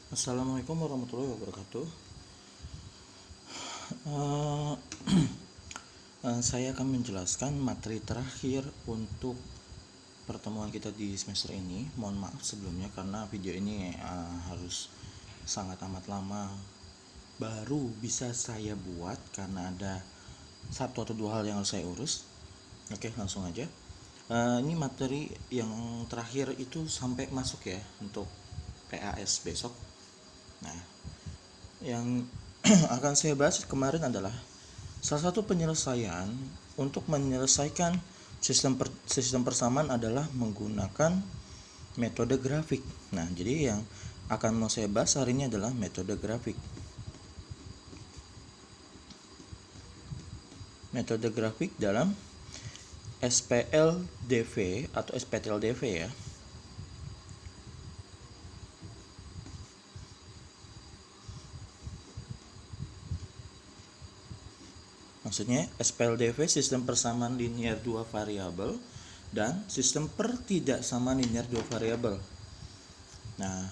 Assalamualaikum warahmatullahi wabarakatuh. Eh, saya akan menjelaskan materi terakhir untuk pertemuan kita di semester ini. Mohon maaf sebelumnya karena video ini harus sangat amat lama baru bisa saya buat karena ada satu atau dua hal yang harus saya urus. Oke, langsung aja. Ini materi yang terakhir itu sampai masuk ya untuk PAS besok. Nah, yang akan saya bahas kemarin adalah salah satu penyelesaian untuk menyelesaikan sistem persamaan adalah menggunakan metode grafik. Nah, jadi yang akan mau saya bahas hari ini adalah metode grafik. Metode grafik dalam SPLDV atau SPTLDV ya. Maksudnya SPLDV sistem persamaan linear dua variabel dan sistem pertidaksamaan linear dua variabel. Nah,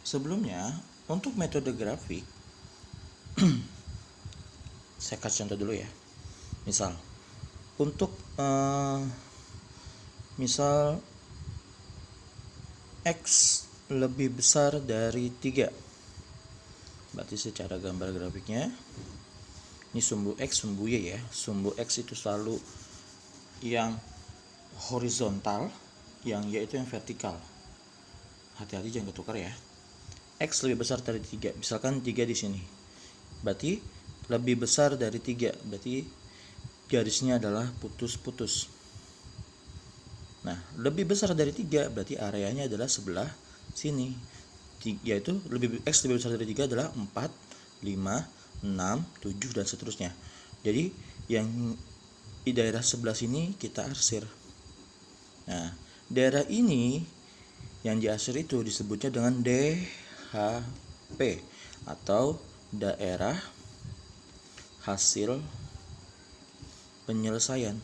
sebelumnya untuk metode grafik saya kasih contoh dulu ya. Misal untuk misal X lebih besar dari 3. Berarti secara gambar grafiknya ini sumbu X, sumbu Y ya. Sumbu X itu selalu yang horizontal, yang Y itu yang vertikal. Hati-hati jangan ketukar ya. X lebih besar dari 3. Misalkan 3 di sini. Berarti lebih besar dari 3. Berarti garisnya adalah putus-putus. Nah, lebih besar dari 3 berarti areanya adalah sebelah sini. Yaitu X lebih besar dari 3 adalah 4, 5, 6, 7 dan seterusnya. Jadi yang di daerah sebelah sini kita arsir. Nah, daerah ini yang diarsir itu disebutnya dengan DHP atau daerah hasil penyelesaian.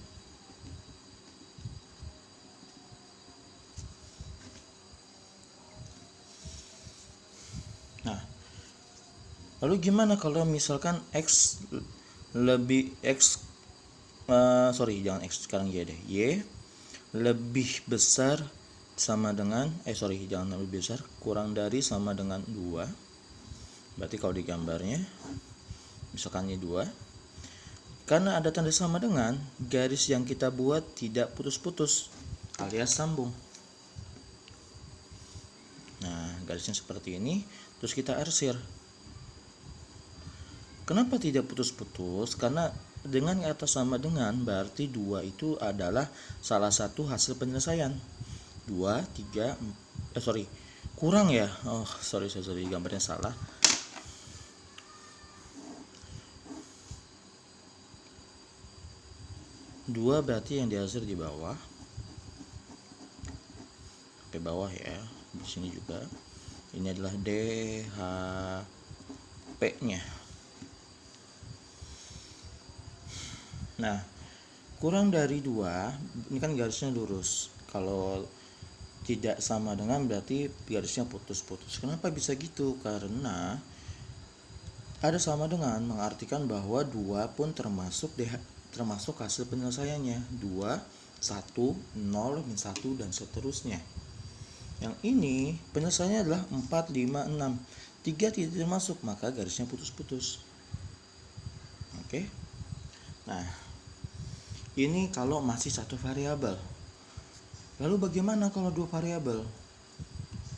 Nah, lalu gimana kalau misalkan X lebih jangan X, sekarang Y deh. Y lebih besar sama dengan jangan lebih besar, kurang dari sama dengan 2. Berarti kalau di gambarnya misalkan ini 2. Karena ada tanda sama dengan, garis yang kita buat tidak putus-putus alias sambung. Nah, garisnya seperti ini, terus kita arsir. Kenapa tidak putus-putus? Karena dengan kata sama dengan berarti 2 itu adalah salah satu hasil penyelesaian. 2, 3, kurang ya. Sorry, gambarnya salah. 2 berarti yang dihasil di bawah. Ke bawah ya. Di sini juga. Ini adalah DHP-nya. Nah, kurang dari 2, ini kan garisnya lurus. Kalau tidak sama dengan berarti garisnya putus-putus. Kenapa bisa gitu? Karena ada sama dengan mengartikan bahwa 2 pun termasuk hasil penyelesaiannya. 2, 1, 0, min 1 dan seterusnya. Yang ini penyelesaiannya adalah 4, 5, 6. 3 tidak termasuk, maka garisnya putus-putus. Oke. Nah, ini kalau masih satu variabel. Lalu bagaimana kalau 2 variabel?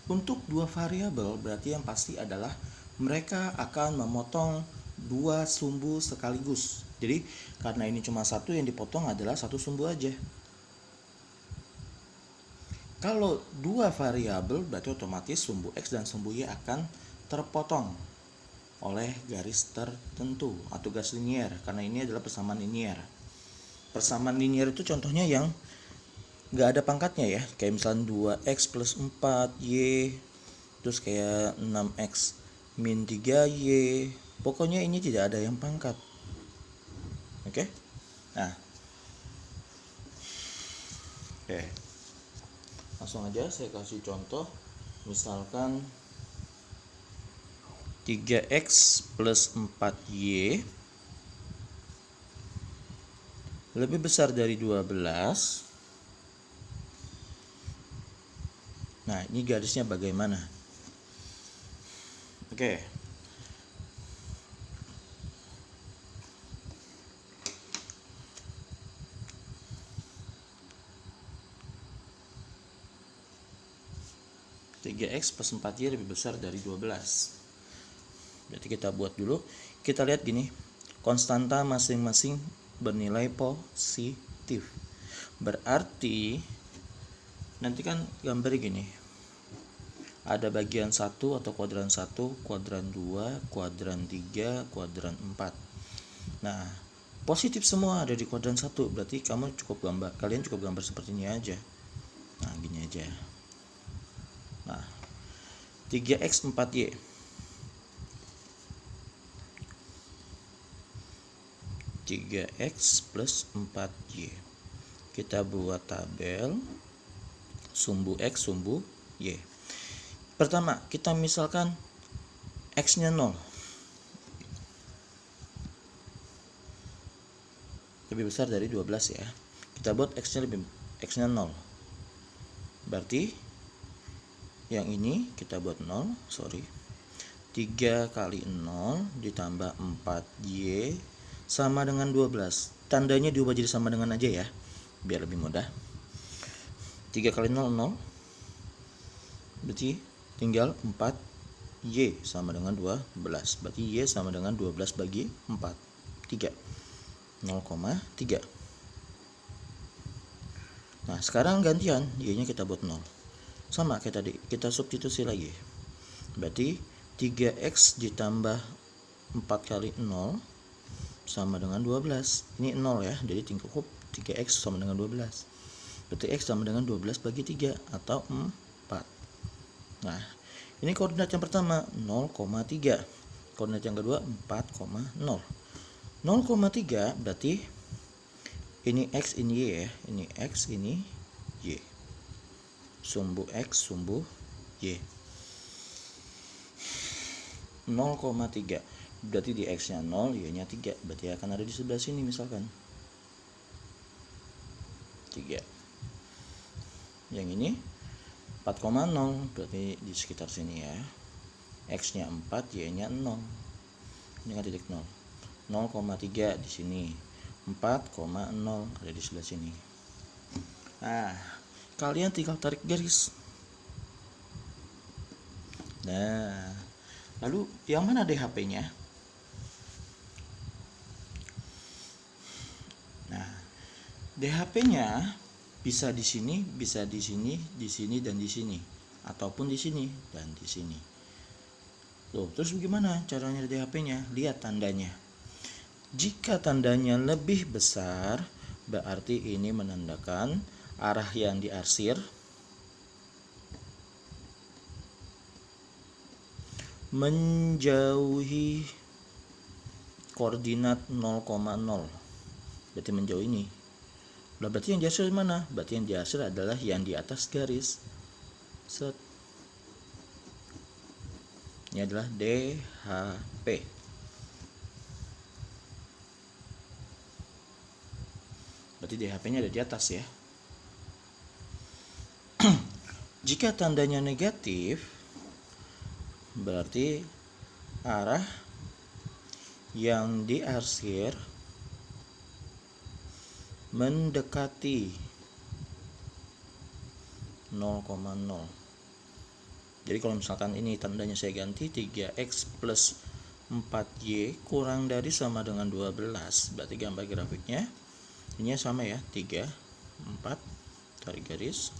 Untuk 2 variabel berarti yang pasti adalah mereka akan memotong 2 sumbu sekaligus. Jadi karena ini cuma satu, yang dipotong adalah satu sumbu aja. Kalau 2 variabel berarti otomatis sumbu X dan sumbu Y akan terpotong oleh garis tertentu atau garis linier, karena ini adalah persamaan linier. Persamaan linier itu contohnya yang nggak ada pangkatnya ya, kayak misalnya 2x plus 4y, terus kayak 6x min 3y. Pokoknya ini tidak ada yang pangkat. Oke. Nah, langsung aja saya kasih contoh. Misalkan 3x plus 4y lebih besar dari 12. Nah, ini garisnya bagaimana? Oke. Tiga x plus 4y lebih besar dari 12. Berarti kita buat dulu. Kita lihat gini. Konstanta masing-masing bernilai positif. Berarti nanti kan gambarnya gini. Ada bagian 1 atau kuadran 1, kuadran 2, kuadran 3, kuadran 4. Nah, positif semua ada di kuadran 1. Berarti kalian cukup gambar seperti ini aja. Nah, gini aja. Nah, 3x 4y. 3x plus 4y. Kita buat tabel sumbu x, sumbu y. Pertama, kita misalkan x-nya 0. Lebih besar dari 12 ya. Kita buat x-nya 0. Berarti yang ini kita buat 0, 3 kali 0 ditambah 4y sama dengan 12. Tandanya diubah jadi sama dengan aja ya, biar lebih mudah. 3 kali 0, 0. Berarti tinggal 4y sama dengan 12. Berarti y sama dengan 12 bagi 4. 3. 0,3. Nah, sekarang gantian y-nya kita buat 0. Sama kayak tadi, kita substitusi lagi. Berarti 3x ditambah 4 kali 0 sama dengan 12. Ini 0 ya, jadi cukup 3x sama dengan 12. Berarti x sama dengan 12 bagi 3 atau 4. Nah, ini koordinat yang pertama 0,3. Koordinat yang kedua 4,0. 0,3 berarti ini x, ini y ya. Ini x, ini y. Sumbu x, sumbu y. 0,3. Berarti di x-nya 0, y-nya 3. Berarti akan ada di sebelah sini misalkan. 3. Yang ini 4,0. Berarti di sekitar sini ya. X-nya 4, y-nya 0. Ini kan titik 0. 0,3 di sini. 4,0 ada di sebelah sini. Nah, kalian tinggal tarik garis. Nah, lalu yang mana DHP-nya? Nah, DHP-nya bisa di sini, bisa di sini, di sini dan di sini, ataupun di sini dan di sini. Loh, terus bagaimana caranya DHP-nya? Lihat tandanya. Jika tandanya lebih besar, berarti ini menandakan arah yang diarsir menjauhi koordinat 0,0. Berarti menjauh ini. Nah, berarti yang diarsir mana? Berarti yang diarsir adalah yang di atas garis. Set. Ini adalah DHP. Berarti DHP-nya ada di atas ya. Jika tandanya negatif, berarti arah yang diarsir mendekati 0,0. Jadi kalau misalkan ini tandanya saya ganti 3x plus 4y kurang dari sama dengan 12, berarti gambar grafiknya ini sama ya, 3, 4, tarik garis.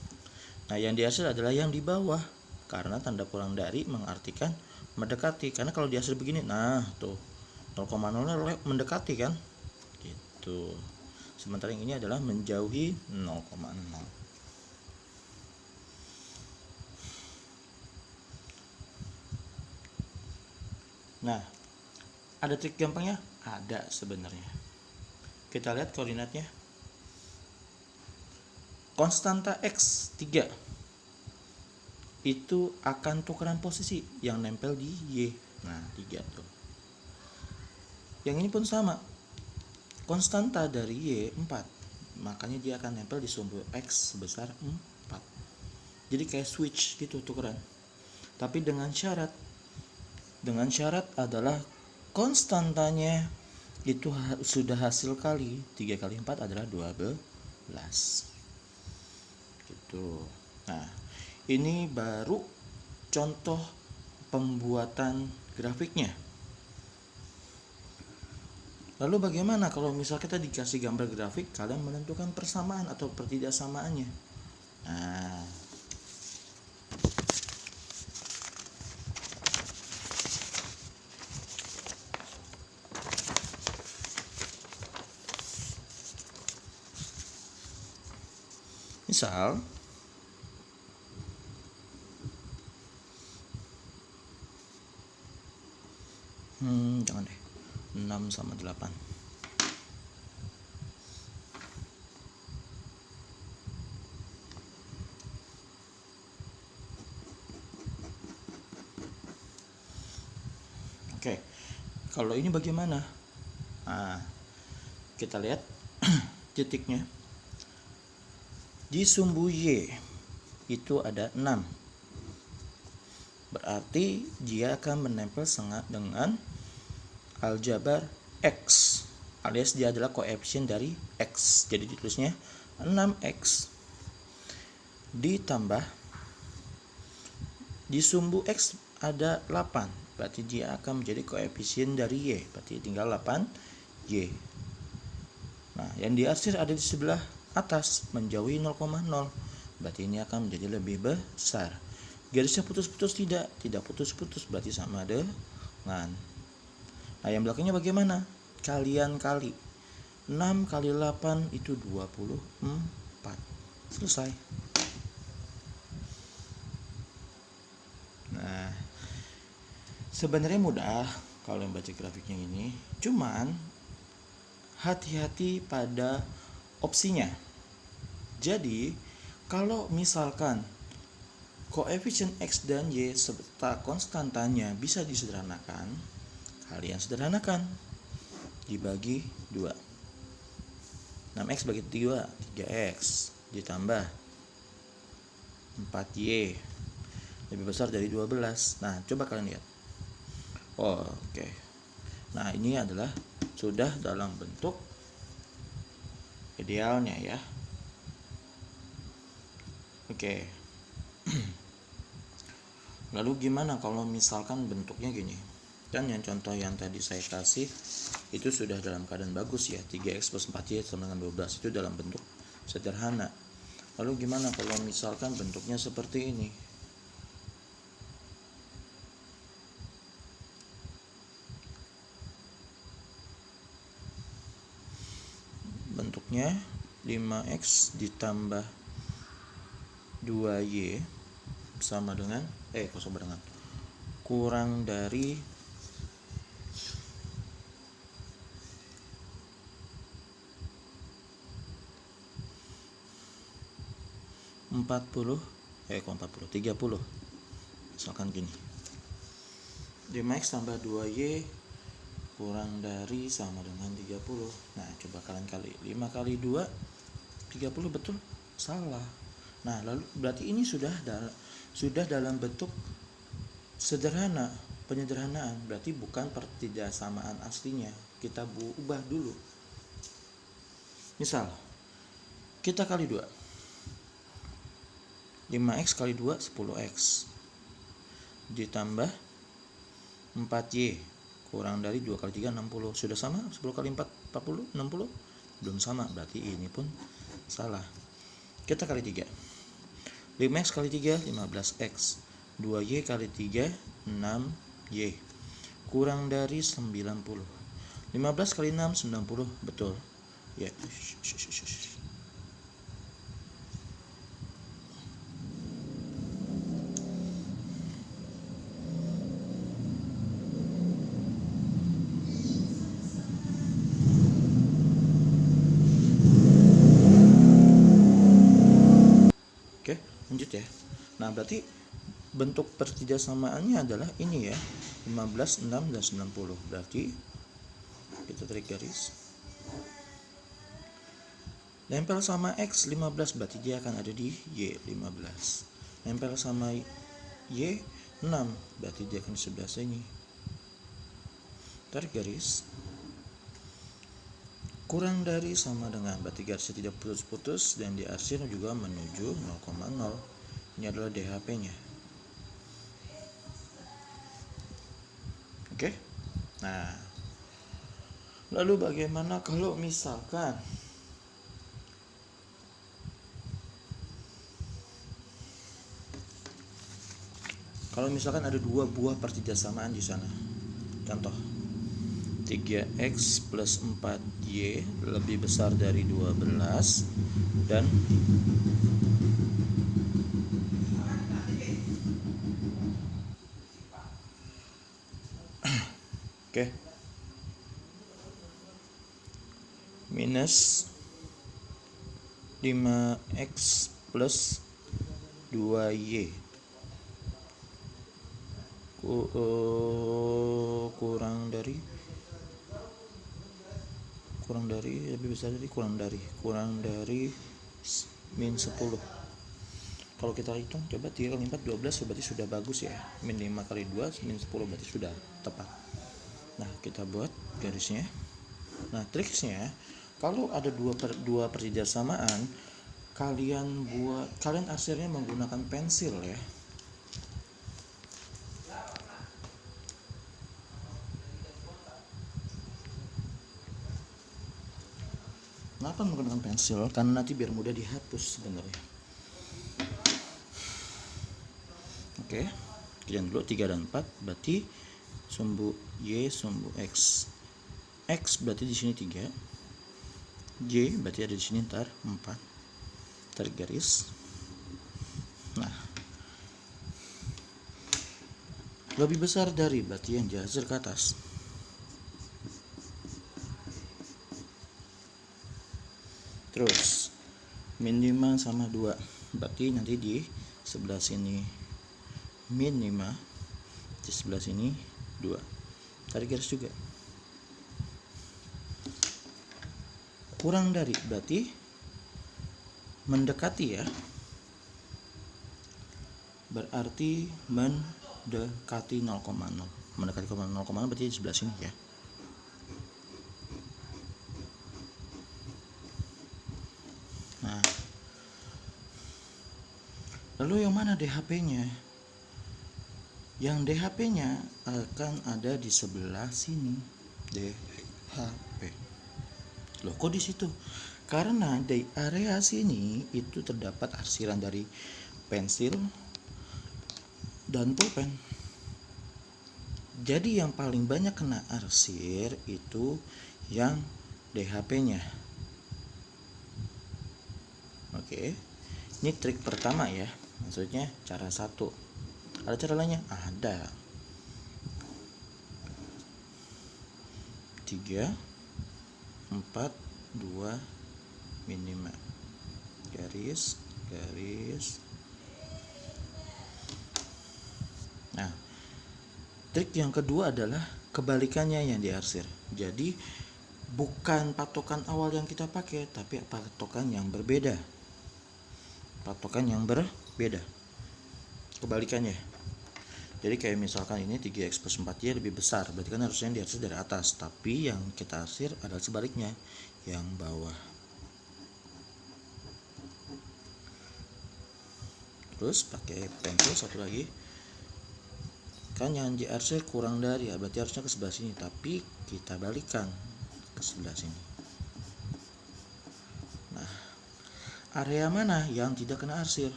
Nah, yang diarsir adalah yang di bawah, karena tanda kurang dari mengartikan mendekati. Karena kalau diarsir begini, nah tuh 0,0 mendekati kan, gitu. Sementara yang ini adalah menjauhi 0,0. Nah, ada trik gampangnya? Ada sebenarnya. Kita lihat koordinatnya. Konstanta X 3 itu akan tukeran posisi, yang nempel di Y. Nah 3 tuh. Yang ini pun sama, konstanta dari Y 4, makanya dia akan nempel di sumbu X sebesar 4. Jadi kayak switch gitu, tukeran. Tapi dengan syarat adalah konstantanya itu sudah hasil kali 3 kali 4 adalah 12 gitu. Nah ini baru contoh pembuatan grafiknya. Lalu bagaimana kalau misal kita dikasih gambar grafik, kalian menentukan persamaan atau pertidaksamaannya? Nah, misal jangan deh, 6 sama 8. Oke, kalau ini bagaimana? Nah, kita lihat titiknya. Di sumbu Y itu ada 6. Berarti dia akan menempel sangat dengan aljabar X, alias dia adalah koefisien dari X. Jadi ditulisnya 6X ditambah di sumbu X ada 8, berarti dia akan menjadi koefisien dari Y, berarti tinggal 8Y. Nah yang diarsir ada di sebelah atas menjauhi 0,0, berarti ini akan menjadi lebih besar. Garisnya putus-putus, tidak putus-putus, berarti sama dengan. Nah yang belakangnya bagaimana? Kalian kali 6 kali 8 itu 24. Selesai. Nah sebenarnya mudah kalau yang baca grafiknya ini, cuman hati-hati pada opsinya. Jadi kalau misalkan koefisien X dan Y serta konstantanya bisa disederhanakan, kalian sederhanakan, dibagi 2. 6X bagi 3, 3X ditambah 4Y lebih besar dari 12. Nah coba kalian lihat. Oke. Nah ini adalah sudah dalam bentuk idealnya ya. Oke. Lalu gimana kalau misalkan bentuknya gini? Dan yang contoh yang tadi saya kasih itu sudah dalam keadaan bagus ya, 3X plus 4Y sama dengan 12, itu dalam bentuk sederhana. Lalu gimana kalau misalkan bentuknya seperti ini? Bentuknya 5X ditambah 2Y sama dengan kurang dari 30, misalkan gini, 5X tambah 2Y kurang dari sama dengan 30. Nah coba kalian kali 5 kali 2 30, betul? Salah. Nah lalu berarti ini sudah dalam bentuk sederhana, penyederhanaan, berarti bukan pertidaksamaan aslinya. Kita ubah dulu. Misal kita kali 2, 5X kali 2 10X ditambah 4Y kurang dari 2 kali 3 60. Sudah sama? 10 kali 4 40, 60? Belum sama, berarti ini pun salah. Kita kali 3, 5X kali 3 15X, 2Y kali 3 6Y kurang dari 90. 15 kali 6 90, betul ya. Oke, lanjut ya. Nah berarti bentuk pertidaksamaannya adalah ini ya, 15, 6, dan 90. Berarti kita tarik garis. Nempel sama X 15, berarti dia akan ada di Y 15. Nempel sama Y 6, berarti dia akan di sebelah sini. Tarik garis. Kurang dari sama dengan, berarti garisnya tidak putus-putus dan diarsir juga menuju 0,0. Ini adalah DHP-nya. Oke. Nah, lalu bagaimana kalau misalkan ada dua buah pertidasamaan di sana. Contoh, 3x plus 4y lebih besar dari 12 dan oke. Minus 5x plus 2y kurang dari min 10. Kalau kita hitung coba 3 kali 4 12, berarti sudah bagus ya. Min 5 kali 2 min 10, berarti sudah tepat. Nah, kita buat garisnya. Nah, triksnya kalau ada dua pertidasamaan, kalian arsirnya menggunakan pensil ya. Kenapa menggunakan pensil? Karena nanti biar mudah dihapus sebenarnya. Oke, kerjaan dulu 3 dan 4, berarti sumbu Y sumbu X. X berarti di sini 3. Y berarti ada di sini ntar 4. Tarik garis. Nah, lebih besar dari berarti yang dihasil ke atas. Terus min 5 sama 2, berarti nanti di sebelah sini min 5, di sebelah sini 2. Tarik garis juga. Kurang dari berarti mendekati ya. Berarti mendekati 0,0. Mendekati 0,0 berarti di sebelah sini ya. Nah, lalu yang mana DHP-nya? Yang DHP-nya akan ada di sebelah sini. DHP. Loh, kok di situ? Karena di area sini itu terdapat arsiran dari pensil dan pulpen. Jadi yang paling banyak kena arsir itu yang DHP-nya. Oke, ini trik pertama ya, maksudnya cara satu. Ada cara lainnya? Ada. 3, 4, 2, min 5. Garis. Nah, trik yang kedua adalah kebalikannya yang diarsir. Jadi bukan patokan awal yang kita pakai, tapi patokan yang berbeda. Kebalikannya. Jadi kayak misalkan ini 3x plus 4y lebih besar, berarti kan harusnya diarsir dari atas, tapi yang kita arsir adalah sebaliknya, yang bawah. Terus pakai pensil satu lagi. Kan yang diarsir kurang dari ya, berarti harusnya ke sebelah sini, tapi kita balikan ke sebelah sini. Nah, area mana yang tidak kena arsir?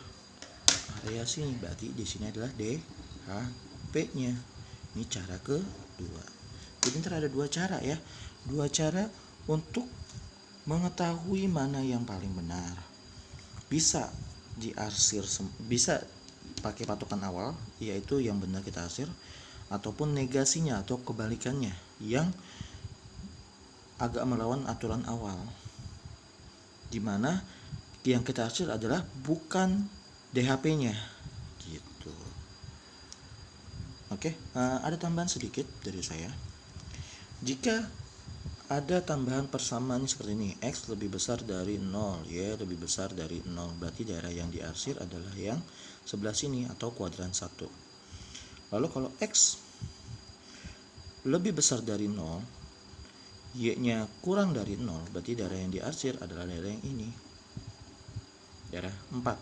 Area sini, berarti di sini adalah DHP-nya. Ini cara kedua. Jadi ntar ada dua cara ya. Dua cara untuk mengetahui mana yang paling benar. Bisa diarsir, bisa pakai patokan awal, yaitu yang benar kita arsir, ataupun negasinya atau kebalikannya yang agak melawan aturan awal, dimana yang kita arsir adalah bukan DHP-nya gitu. Oke, ada tambahan sedikit dari saya. Jika ada tambahan persamaan seperti ini, X lebih besar dari 0, Y lebih besar dari 0, berarti daerah yang diarsir adalah yang sebelah sini atau kuadran 1. Lalu kalau X lebih besar dari 0, Y-nya kurang dari 0, berarti daerah yang diarsir adalah daerah yang ini, daerah 4.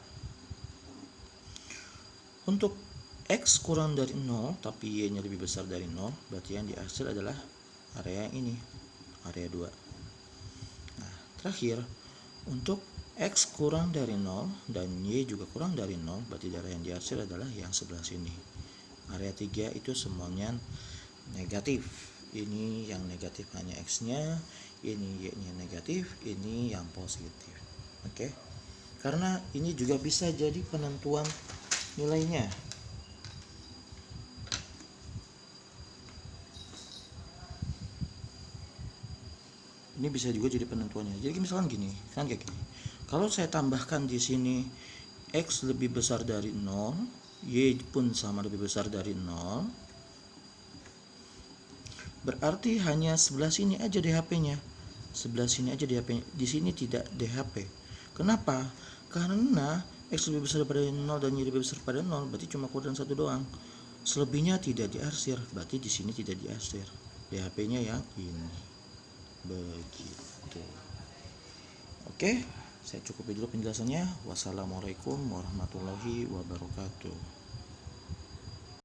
Untuk X kurang dari 0 tapi Y-nya lebih besar dari 0, berarti yang diarsir adalah area yang ini, area 2. Nah, terakhir, untuk X kurang dari 0 dan Y juga kurang dari 0, berarti daerah yang diarsir adalah yang sebelah sini, area 3. Itu semuanya negatif. Ini yang negatif hanya X-nya, ini Y-nya negatif, ini yang positif. Oke, karena ini juga bisa jadi penentuan nilainya. Ini bisa juga jadi penentuannya. Jadi misalkan gini, kan kayak gini. Kalau saya tambahkan di sini X lebih besar dari 0, Y pun sama lebih besar dari 0, berarti hanya sebelah sini aja DHP-nya. Sebelah sini aja DHP-nya. Di sini tidak DHP. Kenapa? Karena X lebih besar daripada 0 dan Y lebih besar pada 0, berarti cuma kuadran 1 doang. Selebihnya tidak diarsir, berarti di sini tidak diarsir. DHP-nya yang ini. Begitu. Oke, saya cukupi dulu penjelasannya. Wassalamualaikum warahmatullahi wabarakatuh.